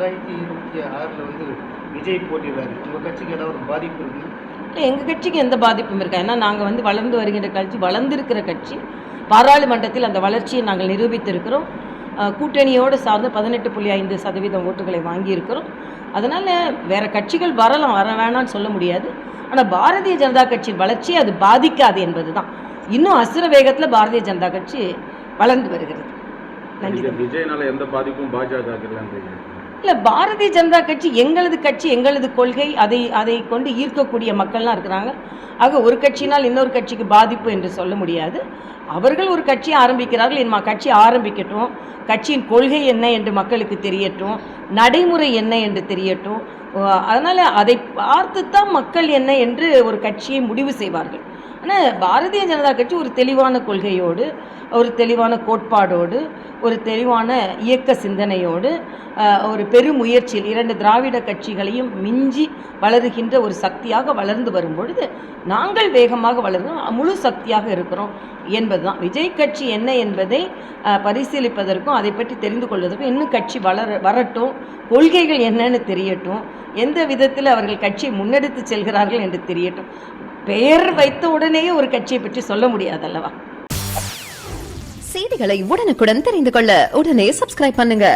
2026 வந்து விஜய் போட்டிடுறாரு. உங்கள் கட்சிக்கு ஏதாவது ஒரு பாதிப்பு இருக்குது? எங்கள் கட்சிக்கு எந்த பாதிப்பும் இருக்கா? ஏன்னா நாங்கள் வந்து வளர்ந்து வருகின்ற கட்சி, வளர்ந்திருக்கிற கட்சி. பாராளுமன்றத்தில் அந்த வளர்ச்சியை நாங்கள் நிரூபித்திருக்கிறோம். கூட்டணியோடு சார்ந்து 18.5% ஓட்டுகளை வாங்கியிருக்கிறோம். அதனால் வேறு கட்சிகள் வரலாம், வர வேணான்னு சொல்ல முடியாது. ஆனால் பாரதிய ஜனதா கட்சியின் வளர்ச்சியை அது பாதிக்காது என்பது தான். இன்னும் அசுர வேகத்தில் பாரதிய ஜனதா கட்சி வளர்ந்து வருகிறது. நன்றி. விஜயனால எந்த பாதிப்பும் பாஜக இல்லை, பாரதிய ஜனதா கட்சி எங்களது கொள்கை, அதை கொண்டு ஈர்க்கக்கூடிய மக்கள்லாம் இருக்கிறாங்க. ஆக ஒரு கட்சினால் இன்னொரு கட்சிக்கு பாதிப்பு என்று சொல்ல முடியாது. அவர்கள் ஒரு கட்சியை ஆரம்பிக்கிறார்கள், என் கட்சி ஆரம்பிக்கட்டும், கட்சியின் கொள்கை என்ன என்று மக்களுக்கு தெரியட்டும், நடைமுறை என்ன என்று தெரியட்டும். அதனால் அதை பார்த்து தான் மக்கள் என்ன என்று ஒரு கட்சியை முடிவு செய்வார்கள். ஆனால் பாரதிய ஜனதா கட்சி ஒரு தெளிவான கொள்கையோடு, ஒரு தெளிவான கோட்பாடோடு, ஒரு தெளிவான இயக்க சிந்தனையோடு, ஒரு பெருமுயற்சியில் 2 திராவிட கட்சிகளையும் மிஞ்சி வளருகின்ற ஒரு சக்தியாக வளர்ந்து வரும்பொழுது நாங்கள் வேகமாக வளர்கிறோம், முழு சக்தியாக இருக்கிறோம் என்பதுதான். விஜய் கட்சி என்ன என்பதை பரிசீலிப்பதற்கும் அதை பற்றி தெரிந்து கொள்வதற்கும் இன்னும் கட்சி வரட்டும், கொள்கைகள் என்னன்னு தெரியட்டும், எந்த விதத்தில் அவர்கள் கட்சியை முன்னெடுத்து செல்கிறார்கள் என்று தெரியட்டும். பெயர் வைத்த உடனேயே ஒரு கட்சியை பற்றி சொல்ல முடியாதல்லவா? செய்திகளை உடனுக்குடன் தெரிந்து கொள்ள உடனே சப்ஸ்கிரைப் பண்ணுங்க.